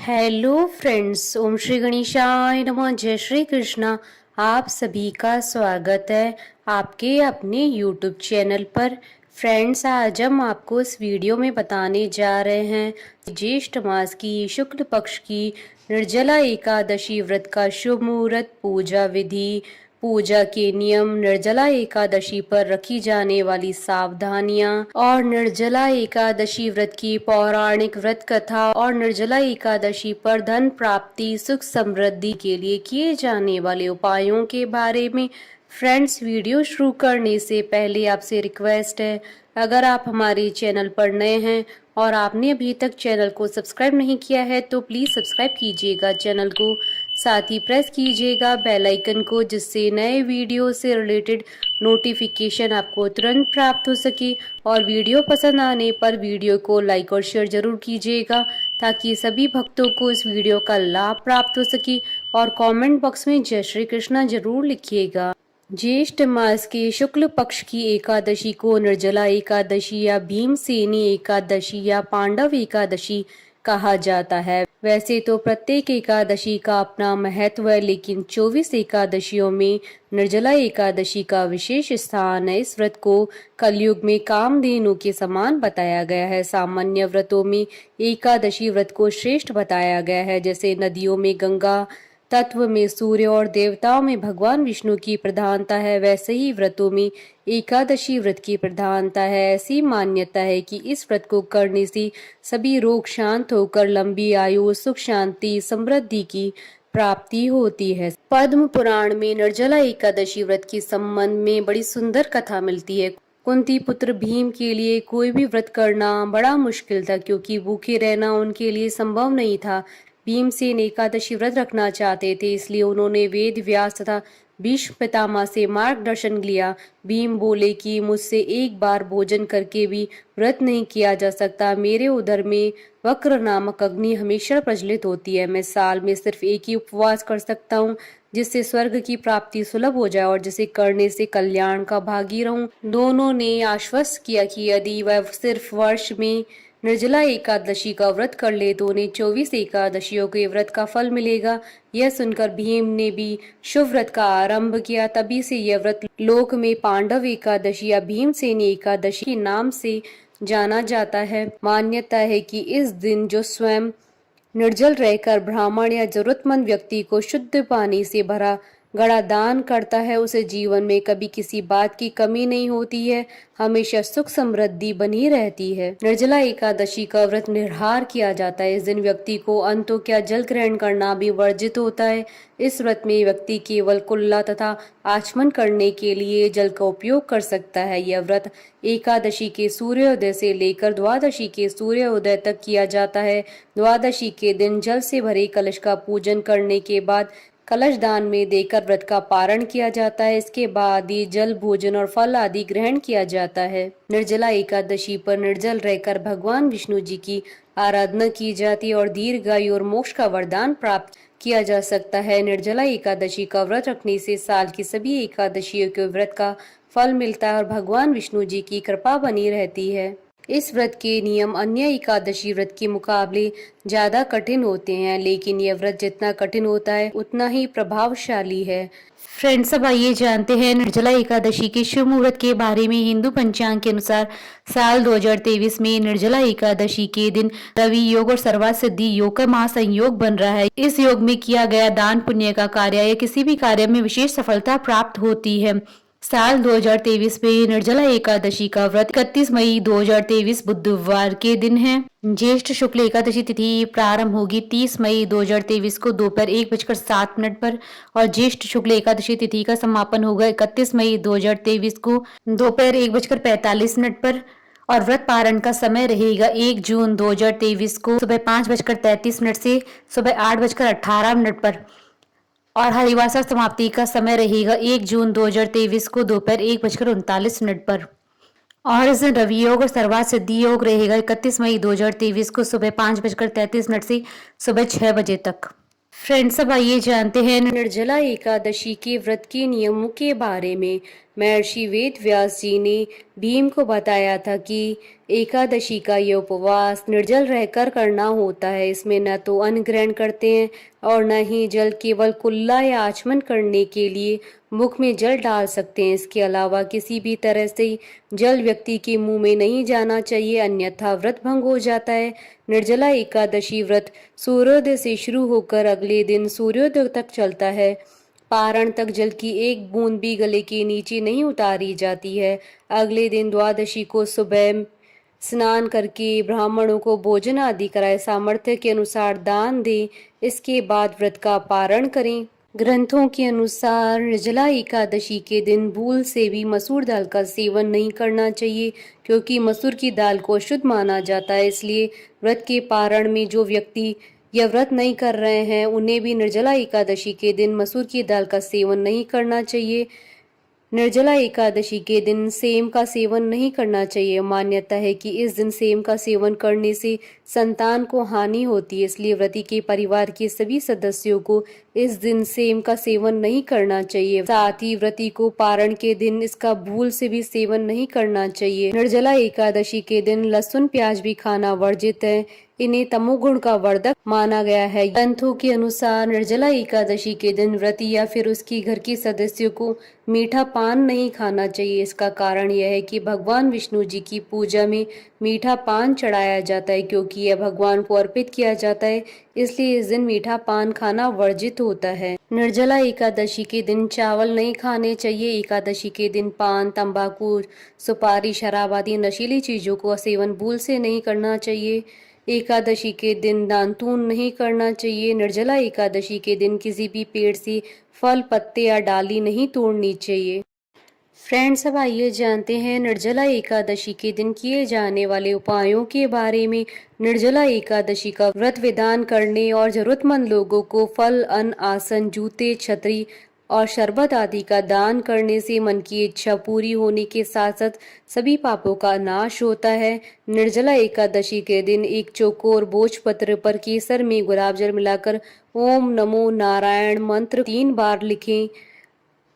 Hello friends, ओम श्री गणेशाय नमः। जय श्री कृष्णा। आप सभी का स्वागत है आपके अपने यूट्यूब चैनल पर। फ्रेंड्स, आज हम आपको इस वीडियो में बताने जा रहे हैं ज्येष्ठ मास की शुक्ल पक्ष की निर्जला एकादशी व्रत का शुभ मुहूर्त, पूजा विधि, पूजा के नियम, निर्जला एकादशी पर रखी जाने वाली सावधानियां और निर्जला एकादशी व्रत की पौराणिक व्रत कथा और निर्जला एकादशी पर धन प्राप्ति, सुख समृद्धि के लिए किए जाने वाले उपायों के बारे में। फ्रेंड्स, वीडियो शुरू करने से पहले आपसे रिक्वेस्ट है, अगर आप हमारे चैनल पर नए हैं और आपने अभी तक चैनल को सब्सक्राइब नहीं किया है तो प्लीज सब्सक्राइब कीजिएगा चैनल को, साथ ही प्रेस कीजिएगा बेल आइकन को, जिससे नए वीडियो से रिलेटेड नोटिफिकेशन आपको तुरंत प्राप्त हो सके। और वीडियो पसंद आने पर वीडियो को लाइक और शेयर जरूर कीजिएगा ताकि सभी भक्तों को इस वीडियो का लाभ प्राप्त हो सके। और कमेंट बॉक्स में जय श्री कृष्णा जरूर लिखिएगा। ज्येष्ठ मास के शुक्ल पक्ष की एकादशी को निर्जला एकादशी या भीमसेनी एकादशी या पांडव एकादशी कहा जाता है। वैसे तो प्रत्येक एकादशी का अपना महत्व है, लेकिन 24 एकादशियों में निर्जला एकादशी का विशेष स्थान है। इस व्रत को कलयुग में कामधेनु के समान बताया गया है। सामान्य व्रतों में एकादशी व्रत को श्रेष्ठ बताया गया है, जैसे नदियों में गंगा, तत्व में सूर्य और देवताओं में भगवान विष्णु की प्रधानता है, वैसे ही व्रतों में एकादशी व्रत की प्रधानता है। ऐसी मान्यता है कि इस व्रत को करने से सभी रोग शांत होकर लंबी आयु, सुख, शांति, समृद्धि की प्राप्ति होती है। पद्म पुराण में निर्जला एकादशी व्रत के संबंध में बड़ी सुंदर कथा मिलती है। कुंती पुत्र भीम के लिए कोई भी व्रत करना बड़ा मुश्किल था, क्योंकि भूखे रहना उनके लिए संभव नहीं था। भीमसेन एकादशी व्रत रखना चाहते थे, इसलिए उन्होंने वेद व्यास तथा भीष्म पितामह से मार्गदर्शन लिया। भीम बोले कि मुझसे एक बार भोजन करके भी व्रत नहीं किया जा सकता। मेरे उदर में वक्र नामक अग्नि हमेशा प्रज्वलित होती है। मैं साल में सिर्फ एक ही उपवास कर सकता हूँ, जिससे स्वर्ग की प्राप्ति सुलभ हो जाए और जिसे करने से कल्याण का भागी रहूं। दोनों ने आश्वस्त किया कि यदि वह सिर्फ वर्ष में निर्जला एकादशी का व्रत कर ले तो उन्हें 24 एकादशियों के व्रत का फल मिलेगा। यह सुनकर भीम ने भी शुभ व्रत का आरंभ किया। तभी से यह व्रत लोक में पांडव एकादशी या भीमसेनी एकादशी के नाम से जाना जाता है। मान्यता है कि इस दिन जो स्वयं निर्जल रहकर ब्राह्मण या जरूरतमंद व्यक्ति को शुद्ध पानी से भरा घड़ा दान करता है, उसे जीवन में कभी किसी बात की कमी नहीं होती है, हमेशा सुख समृद्धि बनी रहती है। निर्जला एकादशी का व्रत निर्हार किया जाता है। इस दिन व्यक्ति को अन्न तो क्या, जल ग्रहण करना भी वर्जित होता है। इस व्रत में व्यक्ति केवल कुल्ला तथा आचमन करने के लिए जल का उपयोग कर सकता है। यह व्रत एकादशी के सूर्योदय से लेकर द्वादशी के सूर्योदय तक किया जाता है। द्वादशी के दिन जल से भरे कलश का पूजन करने के बाद कलश दान में देकर व्रत का पारण किया जाता है। इसके बाद ही जल, भोजन और फल आदि ग्रहण किया जाता है। निर्जला एकादशी पर निर्जल रहकर भगवान विष्णु जी की आराधना की जाती है और दीर्घायु और मोक्ष का वरदान प्राप्त किया जा सकता है। निर्जला एकादशी का व्रत रखने से साल की सभी एकादशियों के व्रत का फल मिलता है और भगवान विष्णु जी की कृपा बनी रहती है। इस व्रत के नियम अन्य एकादशी व्रत के मुकाबले ज्यादा कठिन होते हैं, लेकिन यह व्रत जितना कठिन होता है उतना ही प्रभावशाली है। फ्रेंड्स, अब आइए जानते हैं निर्जला एकादशी के शुभ मुहूर्त के बारे में। हिंदू पंचांग के अनुसार साल 2023 में निर्जला एकादशी के दिन रवि योग और सर्वार्थ सिद्धि योग का महासंयोग बन रहा है। इस योग में किया गया दान पुण्य का कार्य या किसी भी कार्य में विशेष सफलता प्राप्त होती है। साल 2023 में निर्जला एकादशी का व्रत 31 मई 2023 बुधवार के दिन है। ज्येष्ठ शुक्ल एकादशी तिथि प्रारंभ होगी 30 मई 2023 को दोपहर 1:07 पर और ज्येष्ठ शुक्ल एकादशी तिथि का समापन होगा 31 मई 2023 को दोपहर 1:45 पर और व्रत पारण का समय रहेगा 1 जून 2023 को सुबह 5:33 से सुबह 8:18 पर और हरिवासर समाप्ति का समय रहेगा 1 जून 2023 को दोपहर 1:39 पर और इस दिन रवि योग और सर्वार्थ सिद्धि योग रहेगा 31 मई 2023 को सुबह 5:33 से सुबह 6 बजे तक। फ्रेंड्स, अब आइए जानते हैं निर्जला एकादशी के व्रत के नियमों के बारे में। महर्षि वेद व्यास जी ने भीम को बताया था कि एकादशी का ये उपवास निर्जल रहकर करना होता है। इसमें न तो अन्न ग्रहण करते हैं और न ही जल, केवल कुल्ला या आचमन करने के लिए मुख में जल डाल सकते हैं। इसके अलावा किसी भी तरह से जल व्यक्ति के मुंह में नहीं जाना चाहिए, अन्यथा व्रत भंग हो जाता है। निर्जला एकादशी व्रत सूर्योदय से शुरू होकर अगले दिन सूर्योदय तक चलता है। पारण तक जल की एक बूंद भी गले के नीचे नहीं उतारी जाती है। अगले दिन द्वादशी को सुबह स्नान करके ब्राह्मणों को भोजन आदि कराए, सामर्थ्य के अनुसार दान दें। इसके बाद व्रत का पारण करें। ग्रंथों के अनुसार निर्जला एकादशी के दिन भूल से भी मसूर दाल का सेवन नहीं करना चाहिए, क्योंकि मसूर की दाल को शुद्ध माना जाता है। इसलिए व्रत के पारण में जो व्यक्ति या व्रत नहीं कर रहे हैं, उन्हें भी निर्जला एकादशी के दिन मसूर की दाल का सेवन नहीं करना चाहिए। निर्जला एकादशी के दिन सेम का सेवन नहीं करना चाहिए। मान्यता है कि इस दिन सेम का सेवन करने से संतान को हानि होती है, इसलिए व्रती के परिवार के सभी सदस्यों को इस दिन सेम का सेवन नहीं करना चाहिए। साथ ही व्रती को पारण के दिन इसका भूल से भी सेवन नहीं करना चाहिए। निर्जला एकादशी के दिन लहसुन प्याज भी खाना वर्जित है। इन्हें तमोगुण का वर्धक माना गया है। ग्रंथों के अनुसार निर्जला एकादशी के दिन व्रती या फिर उसकी घर के सदस्यों को मीठा पान नहीं खाना चाहिए। इसका कारण यह है कि भगवान विष्णु जी की पूजा में मीठा पान चढ़ाया जाता है, क्योंकि यह भगवान को अर्पित किया जाता है, इसलिए इस दिन मीठा पान खाना वर्जित होता है। निर्जला एकादशी के दिन चावल नहीं खाने चाहिए। एकादशी के दिन पान, तंबाकू, सुपारी, शराब आदि नशीली चीजों को सेवन भूल से नहीं करना चाहिए। एकादशी के दिन दानतून नहीं करना चाहिए। निर्जला एकादशी के दिन किसी भी पेड़ से फल, पत्ते या डाली नहीं तोड़नी चाहिए। फ्रेंड्स, अब आइए जानते हैं निर्जला एकादशी के दिन किए जाने वाले उपायों के बारे में। निर्जला एकादशी का व्रत विधान करने और जरूरतमंद लोगों को फल, अन्न, आसन, जूते, छतरी और शरबत आदि का दान करने से मन की इच्छा पूरी होने के साथ साथ सभी पापों का नाश होता है। निर्जला एकादशी के दिन एक चौकोर भोजपत्र पर केसर में गुलाब जल मिलाकर ओम नमो नारायण मंत्र 3 बार लिखें।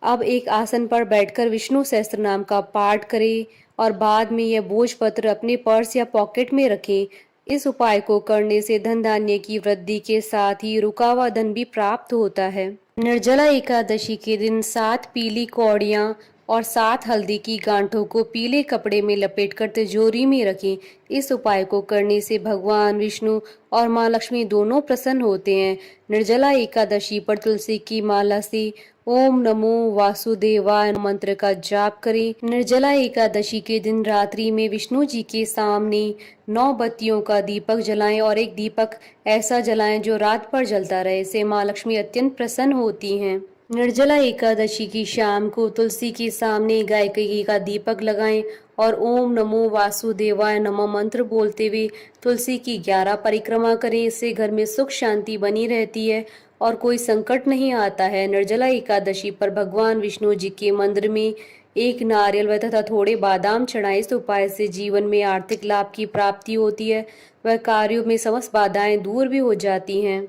अब एक आसन पर बैठकर विष्णु सहस्त्र नाम का पाठ करें और बाद में यह भोजपत्र अपने पर्स या पॉकेट में रखें। इस उपाय को करने से धन धान्य की वृद्धि के साथ ही रुका हुआ धन भी प्राप्त होता है। निर्जला एकादशी के दिन 7 पीली कौड़ियाँ और 7 हल्दी की गांठों को पीले कपड़े में लपेटकर तिजोरी में रखें। इस उपाय को करने से भगवान विष्णु और माँ लक्ष्मी दोनों प्रसन्न होते हैं। निर्जला एकादशी पर तुलसी की माला से ओम नमो वासुदेवाय मंत्र का जाप करें। निर्जला एकादशी के दिन रात्रि में विष्णु जी के सामने 9 बत्तियों का दीपक जलाएं और एक दीपक ऐसा जलाएं जो रात भर जलता रहे। इससे माँ लक्ष्मी अत्यंत प्रसन्न होती हैं। निर्जला एकादशी की शाम को तुलसी के सामने गाय घी का दीपक लगाएं और ओम नमो वासुदेवाय नमः मंत्र बोलते हुए तुलसी की 11 परिक्रमा करें। इससे घर में सुख शांति बनी रहती है और कोई संकट नहीं आता है। निर्जला एकादशी पर भगवान विष्णु जी के मंदिर में एक नारियल व तथा थोड़े बादाम चढ़ाएं। इस उपाय से जीवन में आर्थिक लाभ की प्राप्ति होती है, वह कार्यों में समस्त बाधाएं दूर भी हो जाती हैं।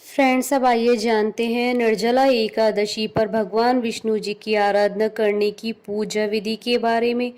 फ्रेंड्स, अब आइए जानते हैं निर्जला एकादशी पर भगवान विष्णु जी की आराधना करने की पूजा विधि के बारे में।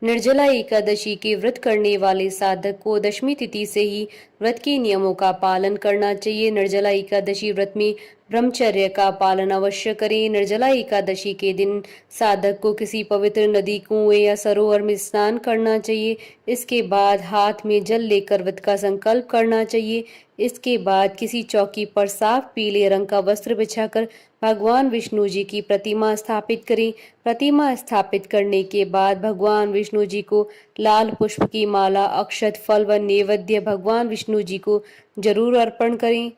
निर्जला एकादशी के व्रत करने वाले साधक को दशमी तिथि से ही व्रत के नियमों का पालन करना चाहिए। निर्जला एकादशी व्रत में ब्रह्मचर्य का पालन अवश्य करें। निर्जला एकादशी के दिन साधक को किसी पवित्र नदी, कुएं या सरोवर में स्नान करना चाहिए। इसके बाद हाथ में जल लेकर व्रत का संकल्प करना चाहिए। इसके बाद किसी चौकी पर साफ पीले रंग का वस्त्र बिछाकर भगवान विष्णु जी की प्रतिमा स्थापित करें। प्रतिमा स्थापित करने के बाद भगवान विष्णु जी को लाल पुष्प की माला, अक्षत, फल व नैवेद्य भगवान विष्णु जी को जरूर अर्पण करें।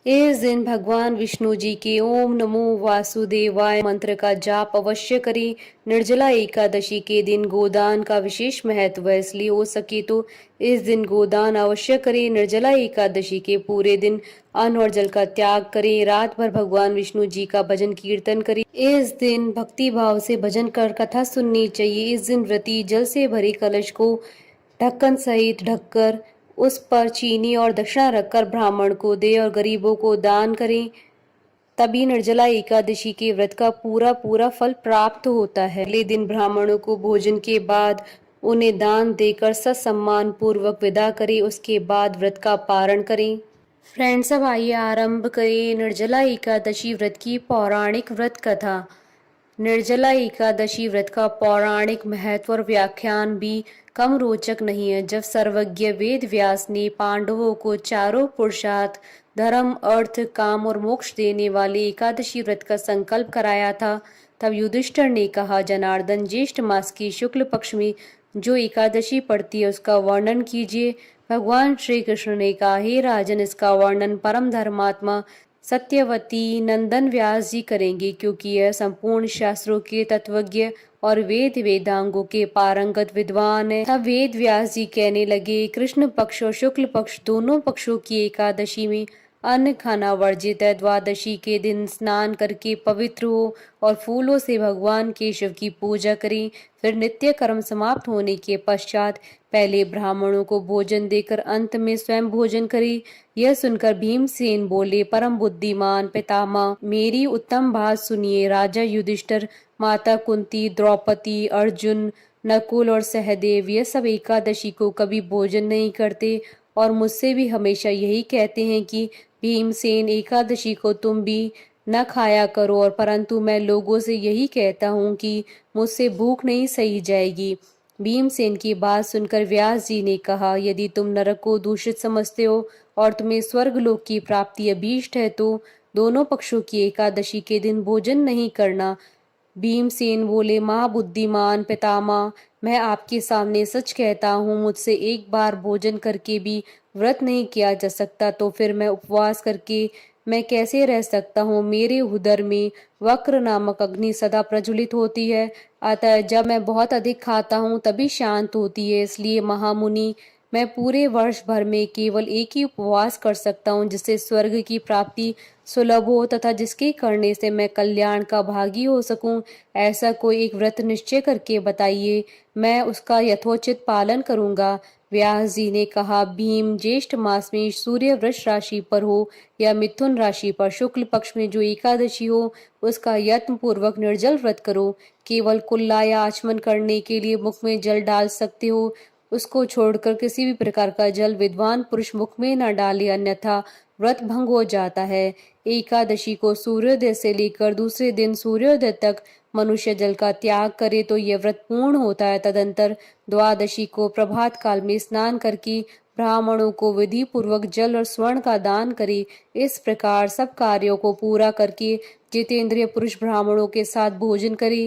इस दिन भगवान विष्णु जी के ओम नमो वासुदेवाय मंत्र का जाप अवश्य करें। निर्जला एकादशी के दिन गोदान का विशेष महत्व है, इसलिए हो सके तो इस दिन गोदान अवश्य करें। निर्जला एकादशी के पूरे दिन अन्न और जल का त्याग करें। रात भर भगवान विष्णु जी का भजन कीर्तन करें। इस दिन भक्ति भाव से भजन कर कथा सुननी चाहिए। इस दिन व्रती जल से भरे कलश को ढक्कन सहित ढककर उस पर चीनी और दक्षिणा रखकर ब्राह्मण को दे और गरीबों को दान करें। तभी निर्जला एकादशी के व्रत का पूरा पूरा फल प्राप्त होता है। अगले दिन ब्राह्मणों को भोजन के बाद उन्हें दान देकर ससम्मान पूर्वक विदा करें। उसके बाद व्रत का पारण करें। फ्रेंड्स, अब आइए आरंभ करें निर्जला एकादशी व्रत की पौराणिक व्रत कथा। निर्जला एकादशी व्रत का पौराणिक महत्व और व्याख्यान भी कम रोचक नहीं है। जब सर्वज्ञ वेद व्यास ने पांडवों को चारों पुरुषार्थ धर्म, अर्थ, काम और मोक्ष देने वाले एकादशी व्रत का संकल्प कराया था, तब युधिष्ठिर ने कहा, जनार्दन, ज्येष्ठ मास की शुक्ल पक्ष में जो एकादशी पड़ती है उसका वर्णन कीजिए। भगवान श्री कृष्ण ने कहा, हे राजन, इसका वर्णन परम धर्मात्मा सत्यवती नंदन व्यास जी करेंगे, क्योंकि यह संपूर्ण शास्त्रों के तत्वज्ञ और वेद वेदांगों के पारंगत विद्वान है। तब वेद व्यास जी कहने लगे, कृष्ण पक्ष और शुक्ल पक्ष दोनों पक्षों की एकादशी में अन्न खाना वर्जित है। द्वादशी के दिन स्नान करके पवित्र हो और फूलों से भगवान केशव की पूजा करें। फिर नित्य कर्म समाप्त होने के पश्चात पहले ब्राह्मणों को भोजन देकर अंत में स्वयं भोजन करें। यह सुनकर भीमसेन बोले, परम बुद्धिमान पितामह, मेरी उत्तम बात सुनिए। राजा युधिष्ठिर, माता कुंती, द्रौपदी, अर्जुन, नकुल और सहदेव ये सब एकादशी को कभी भोजन नहीं करते और मुझसे भी हमेशा यही कहते हैं कि भीमसेन, एकादशी को तुम भी न खाया करो, और परंतु मैं लोगों से यही कहता हूँ कि मुझसे भूख नहीं सही जाएगी। भीमसेन की बात सुनकर व्यास जी ने कहा, यदि तुम नरक को दूषित समझते हो और तुम्हें स्वर्ग लोक की प्राप्ति अभीष्ट है तो दोनों पक्षों की एकादशी के दिन भोजन नहीं करना। भीमसेन बोले, महाबुद्धिमान पितामह, मैं आपके सामने सच कहता हूँ, मुझसे एक बार भोजन करके भी व्रत नहीं किया जा सकता, तो फिर मैं उपवास करके मैं कैसे रह सकता हूँ। मेरे उदर में वक्र नामक अग्नि सदा प्रज्वलित होती है, अतः जब मैं बहुत अधिक खाता हूँ तभी शांत होती है। इसलिए महामुनि, मैं पूरे वर्ष भर में केवल एक ही उपवास कर सकता हूँ, जिससे स्वर्ग की प्राप्ति सुलभ हो तथा जिसके करने से मैं कल्याण का भागी हो सकूं। ऐसा कोई एक व्रत निश्चय करके बताइए, मैं उसका यथोचित पालन करूंगा। व्यास जी ने कहा, भीम, ज्येष्ठ मास में सूर्य वृष राशि पर हो या मिथुन राशि पर शुक्ल पक्ष में जो एकादशी हो उसका यत्न पूर्वक निर्जल व्रत करो। केवल कुल्ला या आचमन करने के लिए मुख में जल डाल सकते हो, उसको छोड़कर किसी भी प्रकार का जल विद्वान पुरुष मुख में न डाले, अन्यथा व्रत भंग हो जाता है। एकादशी को सूर्योदय से लेकर दूसरे दिन सूर्योदय तक मनुष्य जल का त्याग करे तो यह व्रत पूर्ण होता है। तदंतर द्वादशी को प्रभात काल में स्नान करके ब्राह्मणों को विधि पूर्वक जल और स्वर्ण का दान करे। इस प्रकार सब कार्यों को पूरा करके जितेंद्रिय पुरुष ब्राह्मणों के साथ भोजन करे।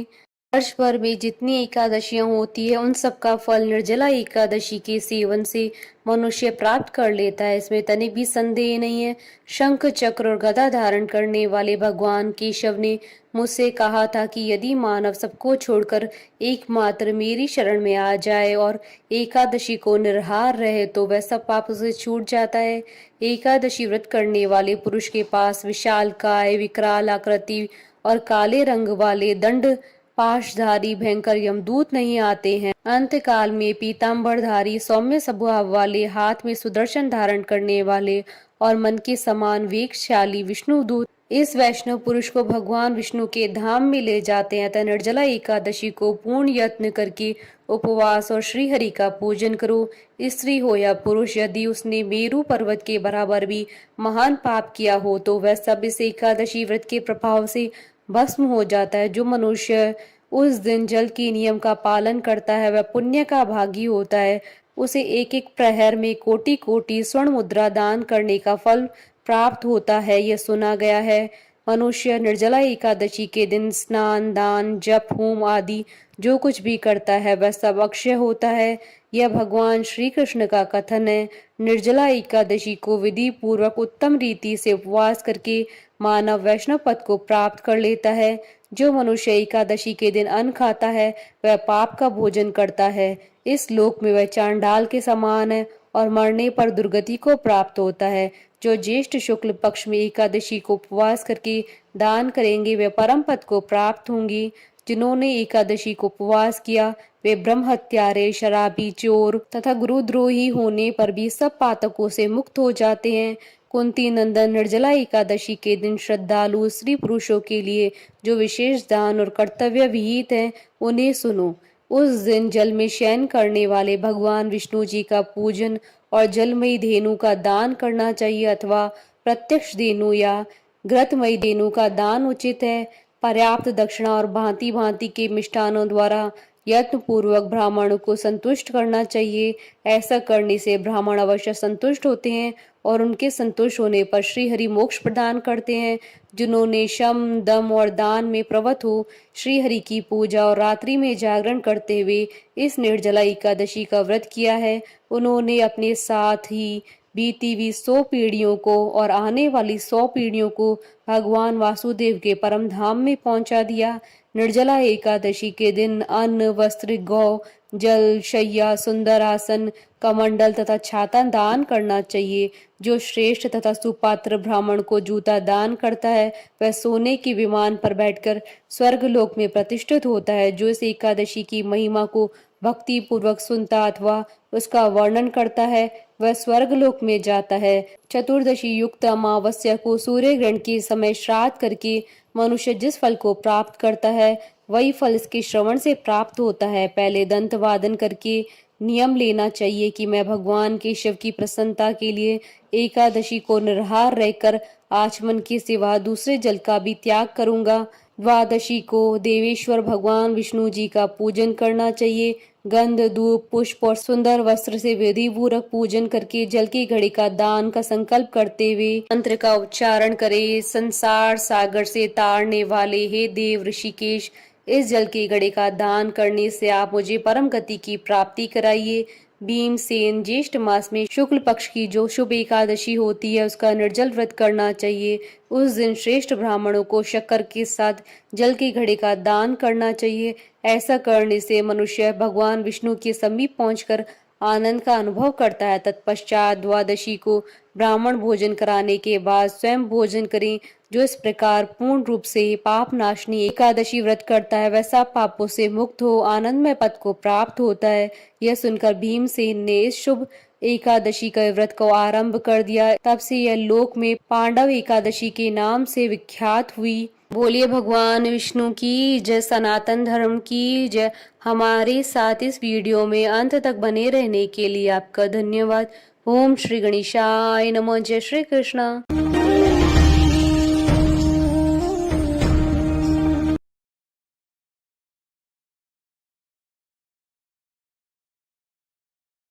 वर्ष भर में जितनी एकादशियां होती है उन सब का फल निर्जला एकादशी के सेवन से मनुष्य प्राप्त कर लेता है, इसमें तनिक भी संदेह नहीं है। शंख, चक्र और गदा धारण करने वाले भगवान केशव ने मुझसे कहा था कि यदि मानव सबको छोड़कर एकमात्र मेरी शरण में आ जाए और एकादशी को निराहार रहे तो वह सब पाप से छूट जाता है। एकादशी व्रत करने वाले पुरुष के पास विशाल काय, विकराल आकृति और काले रंग वाले दंड पाशधारी भयंकर यमदूत नहीं आते हैं। अंत काल में पीताम्बरधारी, सौम्य स्वभाव वाले, हाथ में सुदर्शन धारण करने वाले और मन के समान वेगशाली विष्णुदूत इस वैष्णव पुरुष को भगवान विष्णु के धाम में ले जाते हैं। अतः निर्जला एकादशी को पूर्ण यत्न करके उपवास और श्री हरि का पूजन करो। स्त्री हो या पुरुष, यदि उसने मेरु पर्वत के बराबर भी महान पाप किया हो तो वह सब इस एकादशी व्रत के प्रभाव से भस्म हो जाता है। जो मनुष्य उस दिन जल के नियम का पालन करता है वह पुण्य का भागी होता है। उसे एक एक प्रहर में कोटि कोटि स्वर्ण मुद्रा दान करने का फल प्राप्त होता है। यह सुना गया है। मनुष्य निर्जला एकादशी के दिन स्नान, दान, जप, होम आदि जो कुछ भी करता है वह सब अक्षय होता है। यह भगवान श्री कृष्ण का कथन है। निर्जला एकादशी को विधि पूर्वक उत्तम रीति से उपवास करके मानव वैष्णव पद को प्राप्त कर लेता है। जो मनुष्य एकादशी के दिन अन्न खाता है वह पाप का भोजन करता है। इस लोक में वह चांडाल के समान है और मरने पर दुर्गति को प्राप्त होता है। जो ज्येष्ठ शुक्ल पक्ष में एकादशी को उपवास करके दान करेंगे वे परम पद को प्राप्त होंगे। जिन्होंने एकादशी को उपवास किया वे ब्रह्म हत्यारे, शराबी, चोर तथा गुरुद्रोही होने पर भी सब पातकों से मुक्त हो जाते हैं। कुंती नंदन, निर्जला एकादशी के दिन श्रद्धालु स्त्री पुरुषों के लिए जो विशेष दान और कर्तव्य विहित है उन्हें सुनो। उस दिन जल में शयन करने वाले भगवान विष्णु जी का पूजन और जलमयी धेनु का दान करना चाहिए अथवा प्रत्यक्ष धेनु या घृतमयी धेनु का दान उचित है। पर्याप्त दक्षिणा और भांति भांति के मिष्ठानों द्वारा यत्न पूर्वक ब्राह्मणों को संतुष्ट करना चाहिए। ऐसा करने से ब्राह्मण अवश्य संतुष्ट होते हैं और उनके संतुष्ट होने पर श्री हरि मोक्ष प्रदान करते हैं। जिन्होंने शम, दम और दान में प्रवृत्त हो श्री हरि की पूजा और रात्रि में जागरण करते हुए इस निर्जला एकादशी का व्रत किया है, उन्होंने अपने साथ ही बीती हुई 100 पीढ़ियों को और आने वाली 100 पीढ़ियों को भगवान वासुदेव के परम धाम में पहुंचा दिया। निर्जला एकादशी के दिन अन्न, वस्त्र, गौ, जल, शैया, सुंदर आसन, कमंडल तथा छाता दान करना चाहिए। जो श्रेष्ठ तथा सुपात्र ब्राह्मण को जूता दान करता है वह सोने के विमान पर बैठकर स्वर्ग लोक में प्रतिष्ठित होता है। जो इस एकादशी की महिमा को भक्ति पूर्वक सुनता अथवा उसका वर्णन करता है वह स्वर्ग लोक में जाता है। चतुर्दशी युक्त अमावस्या को सूर्य ग्रहण के समय श्राद्ध करके मनुष्य जिस फल को प्राप्त करता है वही फल इसके श्रवण से प्राप्त होता है। पहले दंत वादन करके नियम लेना चाहिए कि मैं भगवान के शिव की प्रसन्नता के लिए एकादशी को निराहार रहकर आचमन के सिवा दूसरे जल का भी त्याग करूंगा। द्वादशी को देवेश्वर भगवान विष्णु जी का पूजन करना चाहिए। गंध, धूप, पुष्प और सुंदर वस्त्र से विधि पूर्वक पूजन करके जल की घड़ी का दान का संकल्प करते हुए मंत्र का उच्चारण करे। संसार सागर से तारने वाले हे देव ऋषिकेश, इस जल की घड़ी का दान करने से आप मुझे परम गति की प्राप्ति कराइए। भीमसेन, ज्येष्ठ मास में शुक्ल पक्ष की जो शुभ एकादशी होती है उसका निर्जल व्रत करना चाहिए। उस दिन श्रेष्ठ ब्राह्मणों को शक्कर के साथ जल की घड़ी का दान करना चाहिए। ऐसा करने से मनुष्य भगवान विष्णु के समीप पहुंचकर आनंद का अनुभव करता है। तत्पश्चात द्वादशी को ब्राह्मण भोजन कराने के बाद स्वयं भोजन करें। जो इस प्रकार पूर्ण रूप से पाप नाशनी एकादशी व्रत करता है वैसा पापों से मुक्त हो आनंदमय पद को प्राप्त होता है। यह सुनकर भीमसेन ने इस शुभ एकादशी का व्रत को आरंभ कर दिया। तब से यह लोक में पांडव एकादशी के नाम से विख्यात हुई। बोलिए भगवान विष्णु की जय, सनातन धर्म की जय। हमारे साथ इस वीडियो में अंत तक बने रहने के लिए आपका धन्यवाद। ओम श्री गणेशाय नमः। जय श्री कृष्ण।